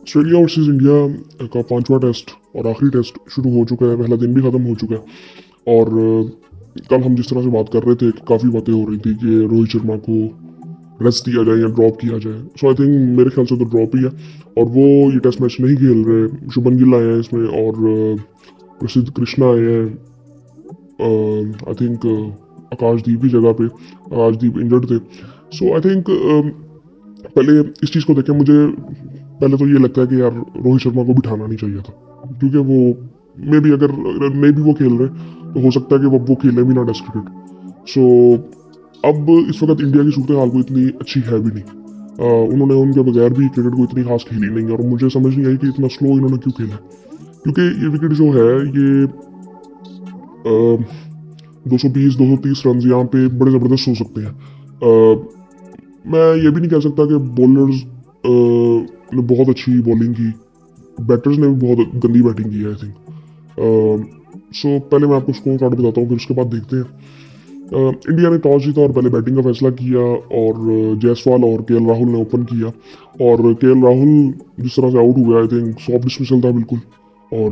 Australia versus India का पांचवा test और आखिरी टेस्ट शुरू हो चुका है। पहला दिन भी ख़त्म हो चुका है और कल हम जिस तरह से बात कर रहे थे काफ़ी बातें हो रही थी कि रोहित शर्मा को रेस्ट दिया जाए या ड्रॉप किया जाए। सो आई थिंक मेरे ख्याल से तो ड्रॉप ही है और वो ये टेस्ट मैच नहीं खेल रहे। शुभमन गिल आए हैं इसमें और प्रसिद्ध कृष्णा आए हैं। आई थिंक आकाशदीप की जगह पे, आकाशदीप इंजर्ड थे। सो आई थिंक पहले इस चीज़ को देखें, मुझे पहले तो ये लगता है कि यार रोहित शर्मा को बिठाना नहीं चाहिए था, क्योंकि वो मे भी वो खेल रहे तो हो सकता है कि वो खेले भी ना टेस्ट क्रिकेट। सो अब इस वक्त इंडिया की सूरत हाल को इतनी अच्छी है भी नहीं। उन्होंने उनके बगैर भी क्रिकेट को इतनी खास खेली नहीं और मुझे समझ नहीं आई कि इतना स्लो इन्होंने क्यों खेला, क्योंकि ये विकेट जो है ये 220-230 रन यहाँ पे बड़े ज़बरदस्त हो सकते हैं। मैं ये भी नहीं कह सकता कि बॉलर्स ने बहुत अच्छी बॉलिंग की, बैटर्स ने भी बहुत गंदी बैटिंग की है आई थिंक। सो पहले मैं आपको स्कोर कार्ड बताता हूँ, फिर उसके बाद देखते हैं। इंडिया ने टॉस जीता और पहले बैटिंग का फैसला किया और जायसवाल और केएल राहुल ने ओपन किया और केएल राहुल जिस तरह से आउट हुआ आई थिंक सॉफ्ट डिसमिसल था बिल्कुल। और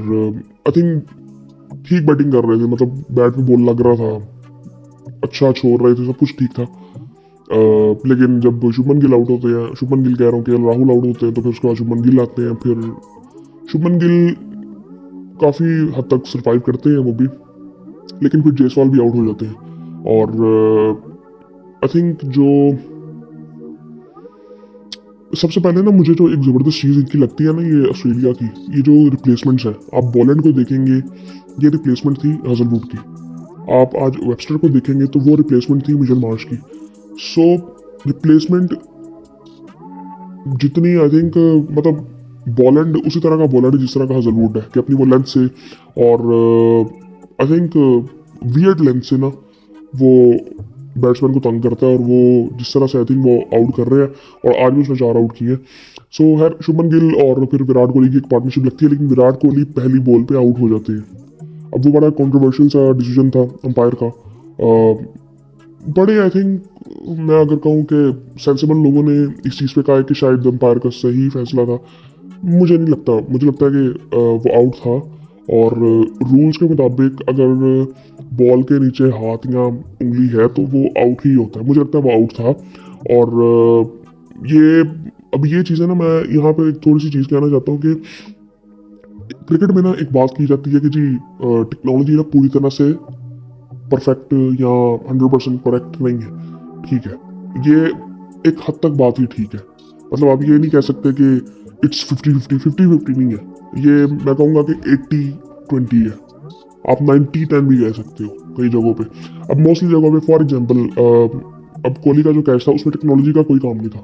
आई थिंक ठीक बैटिंग कर रहे थे, मतलब बैट में बॉल लग रहा था, अच्छा छोड़ रहे थे, सब कुछ ठीक था। लेकिन जब शुभमन गिल आउट होते हैं, शुभमन गिल कह रहा हूँ, केएल राहुल आउट होते हैं, तो फिर उसके बाद शुभमन गिल आते हैं। फिर शुभमन गिल काफ़ी हद तक सर्वाइव करते हैं वो भी, लेकिन फिर जायसवाल भी आउट हो जाते हैं। और आई थिंक जो सबसे पहले ना मुझे जो एक ज़बरदस्त चीज़ इनकी लगती है ना, ये ऑस्ट्रेलिया की ये जो रिप्लेसमेंट्स हैं, आप बॉलैंड को देखेंगे, ये रिप्लेसमेंट थी हजलवुड की। आप आज वेबस्टर को देखेंगे तो वो रिप्लेसमेंट थी मिचेल मार्श की। सो रिप्लेसमेंट जितनी आई थिंक मतलब बॉलैंड उसी तरह का बॉलर है जिस तरह का हजलवुड है, कि अपनी वो लेंथ से और आई थिंक वियर्ड लेंथ से ना वो बैट्समैन को तंग करता है और वो जिस तरह से आई थिंक वो आउट कर रहे हैं और आज भी उसने 4 आउट किए। सो खैर शुभमन गिल और फिर विराट कोहली की एक पार्टनरशिप लगती है, लेकिन विराट कोहली पहली बॉल पे आउट हो जाते हैं। अब वो बड़ा कंट्रोवर्शियल सा डिसीजन था अंपायर का। बड़े आई थिंक मैं अगर कहूँ कि सेंसिबल लोगों ने इस चीज़ पे कहा है कि शायद अंपायर का सही फैसला था। मुझे नहीं लगता, मुझे लगता है कि वो आउट था और रूल्स के मुताबिक अगर बॉल के नीचे हाथ या उंगली है तो वो आउट ही होता है। मुझे लगता है वो आउट था। और ये अब ये चीज़ें ना, मैं यहाँ पे थोड़ी सी चीज़ कहना चाहता हूँ कि क्रिकेट में ना एक बात की जाती है कि जी टेक्नोलॉजी ना पूरी तरह से परफेक्ट या 100% करेक्ट नहीं है। ठीक है, ये एक हद तक बात ही ठीक है। मतलब आप ये नहीं कह सकते कि इट्स 50-50 नहीं है। ये मैं कहूँगा कि 80-20 है। आप 90-10 भी कह सकते हो कई जगहों पे। अब मोस्टली जगहों पे फॉर एग्जांपल अब कोहली का जो कैच था उसमें टेक्नोलॉजी का कोई काम नहीं था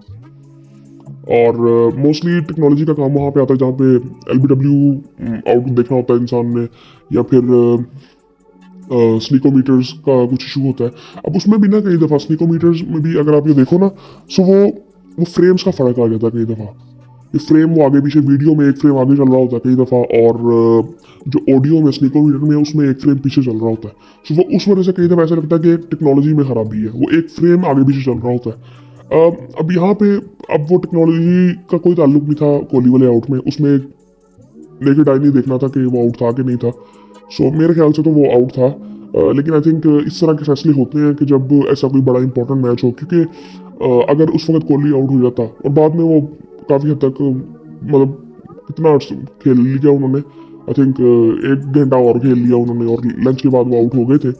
और मोस्टली टेक्नोलॉजी का काम वहाँ पे आता है जहाँ पे LBW आउट देखना होता है इंसान ने, या फिर स्नीकोमीटर्स का कुछ इशू होता है। अब उसमें भी ना कई दफ़ा स्नीकोमीटर्स में भी अगर आप ये देखो ना, सो वो फ्रेम्स का फ़र्क आ जाता है कई दफ़ा। ये फ्रेम वो आगे पीछे, वीडियो में एक फ्रेम आगे चल रहा होता है कई दफ़ा और जो ऑडियो में स्नीकोमीटर में उसमें एक फ्रेम पीछे चल रहा होता है। सो वो उस वजह से कई दफ़ा ऐसा लगता है कि टेक्नोलॉजी में खराबी है, वो एक फ्रेम आगे पीछे चल रहा होता है। अब यहाँ पे अब वो टेक्नोलॉजी का कोई ताल्लुक नहीं था कोहली वाले आउट में, उसमें नेकेड आई नहीं देखना था कि वो आउट था कि नहीं था। सो मेरे ख्याल से तो वो आउट था। लेकिन आई थिंक इस तरह के फैसले होते हैं कि जब ऐसा कोई बड़ा इंपॉर्टेंट मैच हो, क्योंकि अगर उस वक्त कोहली आउट हो जाता और बाद में वो काफ़ी हद तक मतलब कितना खेल लिया उन्होंने, आई थिंक 1 घंटा और खेल लिया उन्होंने और लंच के बाद वो आउट हो गए थे।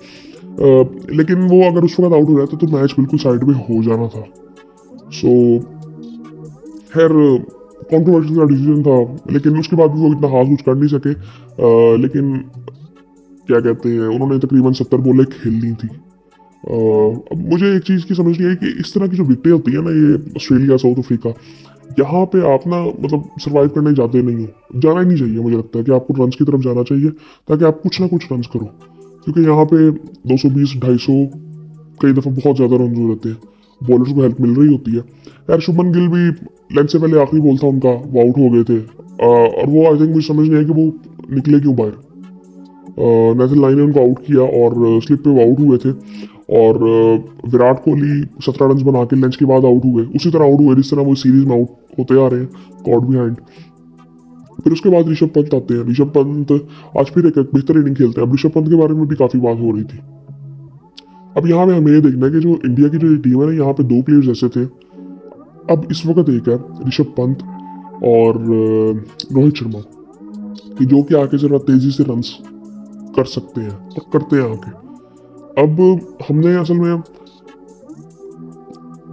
लेकिन वो अगर उस वक्त आउट हो जाता तो मैच बिल्कुल साइड में हो जाना था। सो खैर कॉन्ट्रोवर्शियल का डिसीजन था, लेकिन उसके बाद भी वो इतना खास कुछ कर नहीं सके। लेकिन क्या कहते हैं, उन्होंने तकरीबन 70 बॉलें खेल ली थी। अब मुझे एक चीज़ की समझ नहीं आई कि इस तरह की जो विकेटें होती है ना, ये ऑस्ट्रेलिया साउथ अफ्रीका, यहाँ पे आप ना मतलब सर्वाइव करने जाते नहीं हो, जाना ही नहीं चाहिए। मुझे लगता है कि आपको रन्स की तरफ जाना चाहिए ताकि आप कुछ ना कुछ रन्स करो, क्योंकि यहाँ पे 220-250 कई दफ़ा बहुत ज़्यादा रन हो जाते हैं, बॉलर्स को हेल्प मिल रही होती है। यार शुभमन गिल भी लेंथ से पहले आखिरी बॉल था उनका, वो आउट हो गए थे और वो आई थिंक मुझे समझ नहीं आई कि वो निकले क्यों बाहर। नेथन लाइन ने उनको आउट किया और स्लिप पे वो आउट हुए थे और विराट कोहली 17 रन बना के लंच के बाद आउट हुए, उसी तरह आउट हुए जिस तरह वो सीरीज में आउट होते आ रहे हैं, कॉट बिहाइंड। फिर उसके बाद ऋषभ पंत आते हैं। ऋषभ पंत आज फिर एक बेहतर इनिंग खेलते हैं। अब ऋषभ पंत के बारे में भी काफी बात हो रही थी। अब यहाँ पे हमें ये देखना है कि जो इंडिया की जो टीम है ना, यहाँ पे दो प्लेयर्स ऐसे थे। अब इस वक्त एक है ऋषभ पंत और रोहित शर्मा, कि जो कि आके जरा तेजी से रन कर सकते हैं और करते हैं आके। अब हमने असल में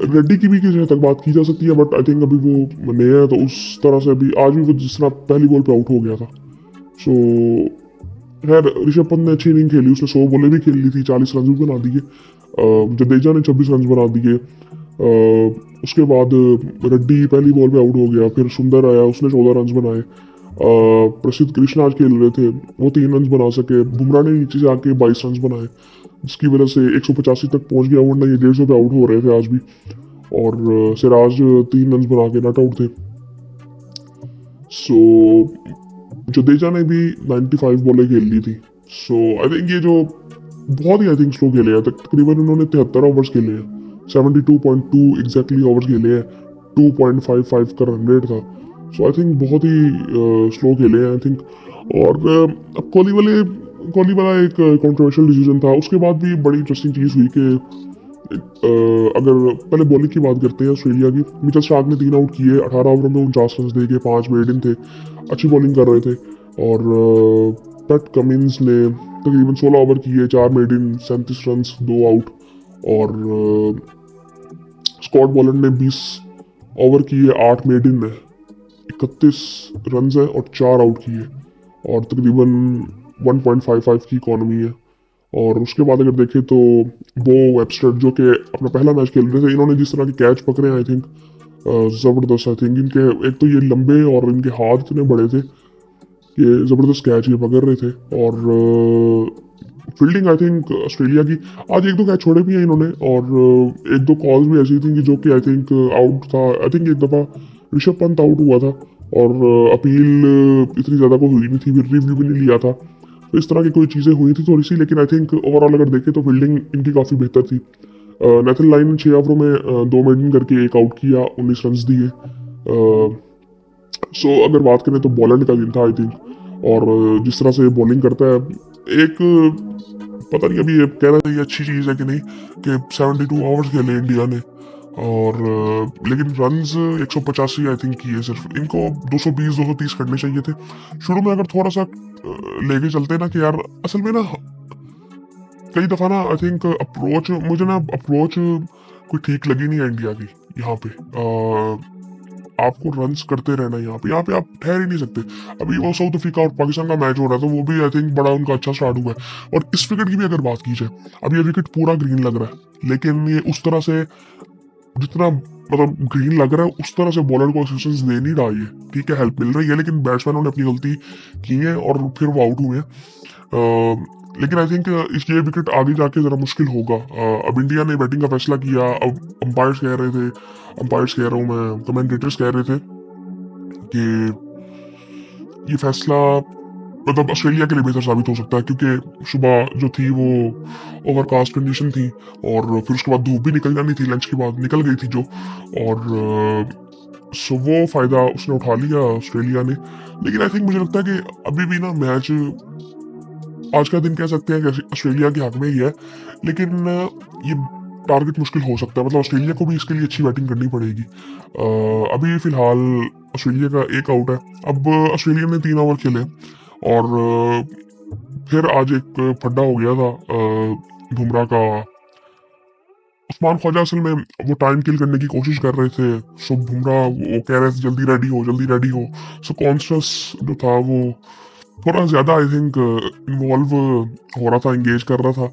रेड्डी की भी किसी हद तक बात की जा सकती है, बट आई थिंक अभी वो नया है, तो उस तरह से अभी आज भी वो जिस तरह पहली बॉल पे आउट हो गया था। सो खैर ऋषभ पंत ने अच्छी इनिंग खेली, उसने 100 बॉलें भी खेल ली थी, 40 रन भी बना दिए। जडेजा ने 26 रन बना दिए। उसके बाद रेड्डी पहली बॉल पे आउट हो गया, फिर सुंदर आया, उसने 14 रन बनाए। प्रसिद्ध कृष्ण आज खेल रहे थे, वो 3 रन बना सके। बुमराह ने नीचे से आके 22 रन बनाए, जिसकी वजह से 185 तक पहुंच गया, वरना ये 150 पे आउट हो रहे थे आज भी। और सिराज 3 रन बना के नॉट आउट थे। सो जडेजा ने भी 95 बॉलें खेल ली थी। सो आई थिंक ये जो बहुत ही आई थिंक स्लो खेले हैं, तकरीबन उन्होंने 73 ओवर्स खेले हैं, 72.2 एग्जैक्टली ओवर्स खेले हैं, 2.55 का रन रेट था। सो आई थिंक बहुत ही स्लो खेले हैं आई थिंक। और अब कोहली वाला एक कंट्रोवर्शियल डिसीजन था। उसके बाद भी बड़ी इंटरेस्टिंग चीज़ हुई कि अगर पहले बॉलिंग की बात करते हैं ऑस्ट्रेलिया की, मिचेल स्टार्क ने 3 आउट किए, 18 ओवर में 49 रन दे के, 5 मेडन थे, अच्छी बॉलिंग कर रहे थे। और पैट कमिंस ने तकरीबन 16 ओवर किए, 4 मेडन, 37 रन, 2 आउट। और स्कॉट बॉलैंड ने 20 ओवर किए, 8 मेडन में 31 रन है और 4 आउट किए, और तकरीबन 1.55 की इकॉनमी है। और उसके बाद अगर देखें तो बो वेबस्टर जो कि अपना पहला मैच खेल रहे थे, इन्होंने जिस तरह के कैच पकड़े आई थिंक ज़बरदस्त। आई थिंक इनके एक तो ये लंबे और इनके हाथ इतने बड़े थे कि ज़बरदस्त कैच ये पकड़ रहे थे। और फील्डिंग आई थिंक ऑस्ट्रेलिया की, आज 1-2 कैच छोड़े भी हैं इन्होंने, और 1-2 कॉल्स भी ऐसी थी कि जो कि आई थिंक आउट था। आई थिंक एक दफ़ा ऋषभ पंत आउट हुआ था और अपील इतनी ज़्यादा कोई हुई नहीं थी, फिर रिव्यू भी नहीं लिया था। तो इस तरह की कोई चीज़ें हुई थी थोड़ी सी, लेकिन आई थिंक ओवरऑल अगर देखें तो फील्डिंग इनकी काफ़ी बेहतर थी। नेथन लाइन 6 ओवरों में 2 मेडन करके 1 आउट किया, 19 रन दिए। सो अगर बात करें तो बॉलैंड का दिन था आई थिंक। और जिस तरह से बॉलिंग करता है, एक पता नहीं अभी ये कहना चाहिए अच्छी चीज़ है कि नहीं कि 72 ओवर्स खेले इंडिया ने, और लेकिन रन्स 185 आई थिंक किए सिर्फ। इनको 220-230 करने चाहिए थे शुरू में। अगर थोड़ा सा लेके चलते ना कि यार असल में ना कई दफ़ा ना आई थिंक मुझे ना अप्रोच कोई ठीक लगी नहीं है इंडिया की। यहाँ पे आपको रन्स करते रहना, यहाँ पे आप ठहर ही नहीं सकते। अभी वो साउथ अफ्रीका और पाकिस्तान का मैच हो रहा था, वो भी आई थिंक बड़ा उनका अच्छा स्टार्ट हुआ है। और इस विकेट की भी अगर बात की जाए, अभी ये विकेट पूरा ग्रीन लग रहा है, लेकिन ये उस तरह से जितना मतलब ग्रीन लग रहा है उस तरह से बॉलर को असिस्टेंस दे नहीं रहा है। ठीक है, हेल्प मिल रही है, लेकिन बैट्समैनों ने अपनी गलती की है और फिर वो आउट हुए हैं। लेकिन आई थिंक ये विकेट आगे जाके जरा मुश्किल होगा। अब इंडिया ने बैटिंग का फैसला किया। अब अंपायर्स कह रहे थे, अंपायर्स कह रहा हूँ मैं, कमेंटेटर्स कह रहे थे कि ये फैसला मतलब ऑस्ट्रेलिया के लिए बेहतर साबित हो सकता है, क्योंकि सुबह जो थी वो ओवरकास्ट कंडीशन थी, और फिर उसके बाद धूप भी निकल जानी थी, लंच के बाद निकल गई थी जो। और सो वो फायदा उसने उठा लिया ऑस्ट्रेलिया ने। लेकिन आई थिंक मुझे लगता है कि अभी भी ना मैच आज का दिन कह सकते हैं कि ऑस्ट्रेलिया के हक में ही है, लेकिन ये टारगेट मुश्किल हो सकता है। मतलब ऑस्ट्रेलिया को भी इसके लिए अच्छी बैटिंग करनी पड़ेगी। अभी फिलहाल ऑस्ट्रेलिया का 1 आउट है। अब ऑस्ट्रेलिया ने 3 ओवर खेले और फिर आज एक फड्डा हो गया था बुमराह का। उस्मान ख्वाजा असल में वो टाइम किल करने की कोशिश कर रहे थे। सो बुमराह वो कह रहे थे जल्दी रेडी हो, जल्दी रेडी हो। सो कॉन्शियस जो था वो थोड़ा ज़्यादा आई थिंक इन्वॉल्व हो रहा था, इंगेज कर रहा था।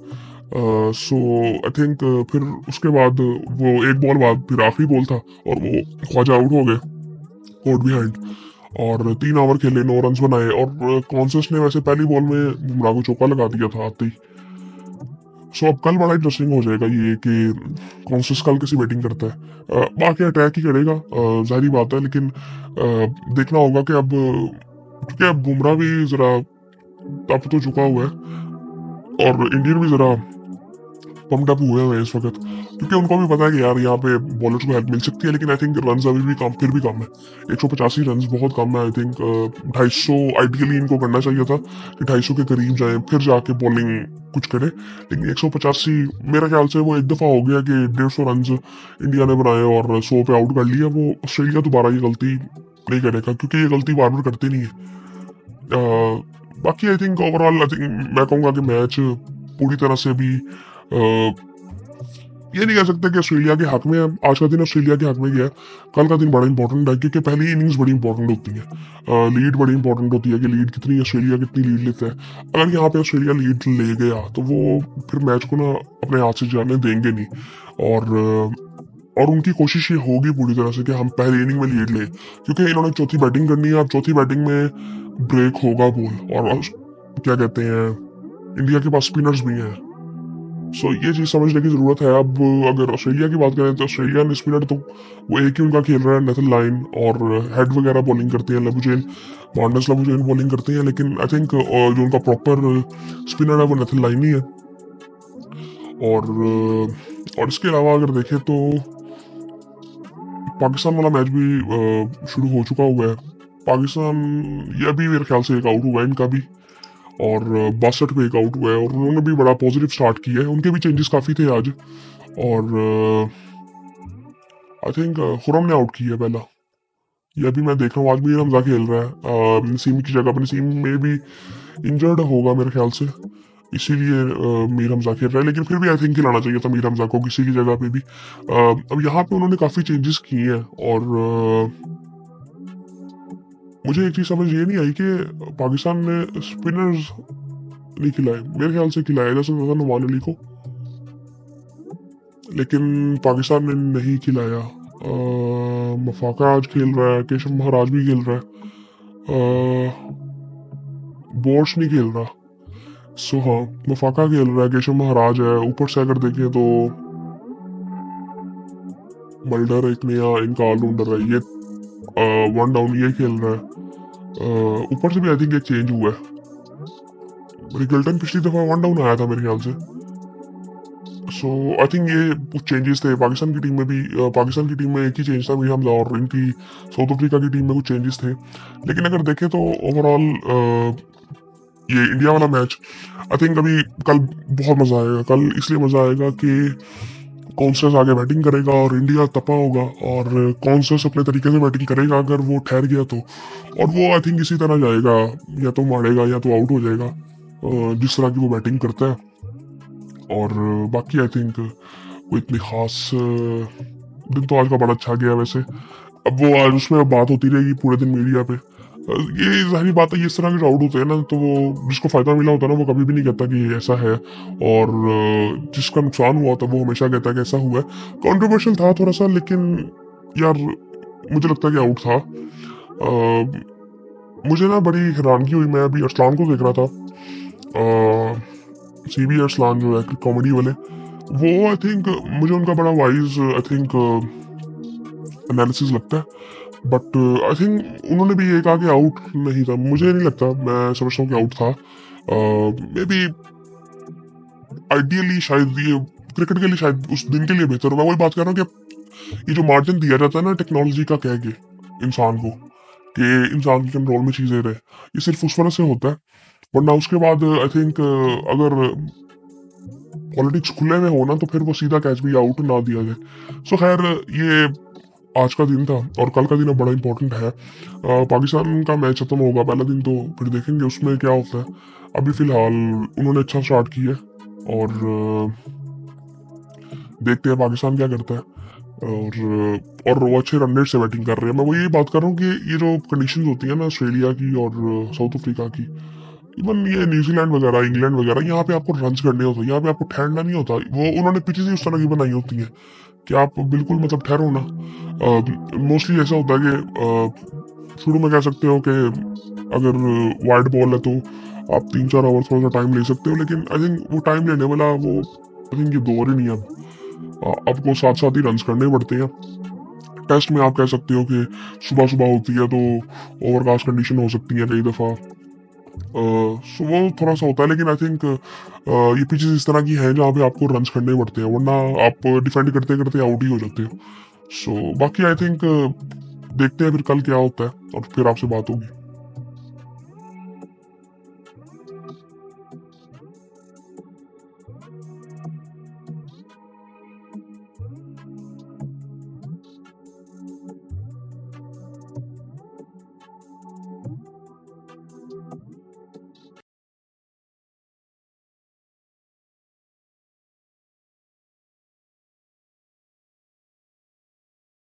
सो आई थिंक फिर उसके बाद वो 1 बॉल बाद फिर आखिरी बॉल था और वो ख्वाजा आउट हो गए कोर्ट बिहाइंड। और 3 ओवर खेले, 9 रन बनाए, और कॉन्शियस ने वैसे पहली बॉल में बुमराह को चौका लगा दिया था आते ही। सो अब कल बड़ा इंटरेस्टिंग हो जाएगा ये कि कॉन्शियस कल कैसी बैटिंग करता है। बाकी अटैक ही करेगा, जाहिर बात है, लेकिन देखना होगा कि अब क्योंकि अब बुमराह भी जरा तप तो चुका हुआ है और इंडियन भी जरा पम्प्ड अप हुए हुए हैं इस वक्त, क्योंकि उनको भी पता है कि यार यहाँ पे बॉलर्स को हेल्प मिल सकती है, लेकिन आई थिंक रन अभी भी कम, फिर भी कम है। 185 रन बहुत कम है। आई थिंक 250 आइडियली इनको करना चाहिए था कि 250 के करीब जाए, फिर जाके बॉलिंग कुछ करे, लेकिन 185 मेरे ख्याल से वो एक दफ़ा हो गया कि 150 रन इंडिया ने बनाए और 100 पे आउट कर लिया। वो ऑस्ट्रेलिया दोबारा ये गलती नहीं करेगा, क्योंकि ये गलती बार बार करते नहीं है। बाकी I think overall I think मैं कहूँगा कि मैच पूरी तरह से भी ये नहीं कह सकते कि ऑस्ट्रेलिया के हक में है। आज का दिन ऑस्ट्रेलिया के हक में गया, कल का दिन बड़ा इंपॉर्टेंट है, क्योंकि पहली इनिंग्स बड़ी इंपॉर्टेंट होती है। लीड बड़ी इंपॉर्टेंट होती है कि लीड कितनी, ऑस्ट्रेलिया कितनी लीड लेता है। अगर यहाँ पे ऑस्ट्रेलिया लीड ले गया तो वो फिर मैच को ना अपने हाथ से जाने देंगे नहीं, और उनकी कोशिश ये होगी पूरी तरह से कि हम पहली इनिंग में लीड लें, क्योंकि इन्होंने चौथी बैटिंग करनी है। अब चौथी बैटिंग में ब्रेक होगा बॉल, और क्या कहते हैं, इंडिया के पास स्पिनर्स भी हैं। सो ये चीज़ समझने की ज़रूरत है। अब अगर ऑस्ट्रेलिया की बात करें तो ऑस्ट्रेलियन स्पिनर तो वो एक ही उनका खेल रहा है, नेथन लाइन, और हेड वगैरह बॉलिंग करते हैं लेबुचेन, मार्नस लेबुचेन बॉलिंग करते हैं, लेकिन आई थिंक जो उनका प्रॉपर स्पिनर है वो नेथन लाइन ही है। और इसके अलावा अगर देखें तो पाकिस्तान वाला मैच भी शुरू हो चुका हुआ है। पाकिस्तान ये अभी मेरे ख्याल से एक आउट हुआ है इनका भी, और 62 पे एक आउट हुआ है, और उन्होंने भी बड़ा पॉजिटिव स्टार्ट किया है। उनके भी चेंजेस काफ़ी थे आज, और आई थिंक खुरम ने आउट किया है पहला। ये अभी मैं देख रहा हूँ आज मीर हमजा खेल रहा है नसीम की जगह पर। नसीम में भी इंजर्ड होगा मेरे ख्याल से, इसीलिए मीर हमजा खेल रहा है, लेकिन फिर भी आई थिंक खिलाना चाहिए था मीर हमजा को किसी की जगह पे भी। अब यहाँ पे उन्होंने काफ़ी चेंजेस किए हैं, और मुझे एक चीज़ समझ ये नहीं आई कि पाकिस्तान ने स्पिनर्स नहीं खिलाए। मेरे ख्याल से खिलाया जा सकता था नुमान अली को, लेकिन पाकिस्तान ने नहीं खिलाया। मफाका आज खेल रहा है, केशव महाराज भी खेल रहा है, बोर्श नहीं खेल रहा। सो हाँ, मफाका खेल रहा है, केशव महाराज है। ऊपर से अगर देखें तो मल्डर एक नया इनका ऑलराउंडर है, ये वन डाउन ये खेल रहा है। ऊपर से भी आई थिंक एक चेंज हुआ है। रिगल्टन पिछली दफा वन डाउन आया था मेरे ख्याल से। सो आई थिंक ये कुछ चेंजेस थे पाकिस्तान की टीम में भी। पाकिस्तान की टीम में एक ही चेंज था मीर हमजा, और इनकी साउथ अफ्रीका की टीम में कुछ चेंजेस थे। लेकिन अगर देखें तो ओवरऑल ये इंडिया वाला मैच आई थिंक अभी कल बहुत मजा आएगा। कल इसलिए मजा आएगा कि कॉन्सस आगे बैटिंग करेगा और इंडिया तपा होगा, और कॉन्सस अपने तरीके से बैटिंग करेगा अगर वो ठहर गया तो, और वो आई थिंक इसी तरह जाएगा, या तो मारेगा या तो आउट हो जाएगा, जिस तरह की वो बैटिंग करता है। और बाकी आई थिंक कोई इतनी खास दिन तो आज का बड़ा अच्छा गया वैसे। अब वो आज उसमें बात होती रहेगी पूरे दिन मीडिया पे। ये जाहिर बात है, ये इस तरह के राउंड होते हैं ना, तो वो जिसको फायदा मिला होता है ना वो कभी भी नहीं कहता कि ऐसा है, और जिसका नुकसान हुआ होता है वो हमेशा कहता है कि ऐसा हुआ है। कॉन्ट्रोवर्शियल था थोड़ा सा, लेकिन यार मुझे लगता है कि आउट था। मुझे ना बड़ी हैरानगी हुई, मैं अभी अरसलान को देख रहा था, CB अरसलान जो है कॉमेडी वाले, वो आई थिंक मुझे उनका बड़ा वाइज आई थिंक एनालिसिस लगता है। बट आई थिंक उन्होंने भी ये कहा कि आउट नहीं था। मुझे नहीं लगता, मैं समझता हूँ कि आउट था। मे बी आइडियली शायद ये क्रिकेट के लिए शायद उस दिन के लिए बेहतर हो। मैं वही बात कर रहा हूँ कि ये जो मार्जिन दिया जाता है ना टेक्नोलॉजी का कह के इंसान को, कि इंसान की कंट्रोल में चीज़ें रहे, ये सिर्फ उस वजह से होता है। वरना उसके बाद आई थिंक अगर पॉलिटिक्स खुले में हो ना तो फिर वो सीधा कैच भी आउट ना दिया जाए। सो खैर ये आज का दिन था, और कल का दिन अब बड़ा इंपॉर्टेंट है। पाकिस्तान का मैच खत्म होगा पहला दिन, तो फिर देखेंगे उसमें क्या होता है। अभी फिलहाल उन्होंने अच्छा स्टार्ट किया है, और देखते हैं पाकिस्तान क्या करता है। और वो अच्छे रन रेट से बैटिंग कर रहे हैं। मैं वही बात कर रहा हूँ कि ये जो कंडीशंस होती है ना ऑस्ट्रेलिया की और साउथ अफ्रीका की, इवन ये न्यूजीलैंड वगैरह, इंग्लैंड वगैरह, यहाँ पे आपको रन करने होते हैं, यहाँ पे आपको ठहरना नहीं होता। वो उन्होंने पिचेस ही उस तरह की बनाई होती है कि आप बिल्कुल मतलब ठहरो ना। मोस्टली ऐसा होता है कि शुरू में कह सकते हो कि अगर वाइड बॉल है तो आप 3-4 ओवर थोड़ा सा टाइम ले सकते हो, लेकिन आई थिंक वो टाइम लेने वाला वो आई थिंक ये दौर ही नहीं है। अब आपको साथ साथ ही रन करने पड़ते हैं। टेस्ट में आप कह सकते हो कि सुबह सुबह होती है तो ओवरकास्ट कंडीशन हो सकती है कई दफ़ा, सो वो थोड़ा सा होता है, लेकिन आई थिंक ये पिचेस इस तरह की हैं जहाँ पे आपको रन्स करने पड़ते हैं, वरना आप डिफेंड करते करते आउट ही हो जाते हो। सो बाकी आई थिंक देखते हैं फिर कल क्या होता है और फिर आपसे बात होगी।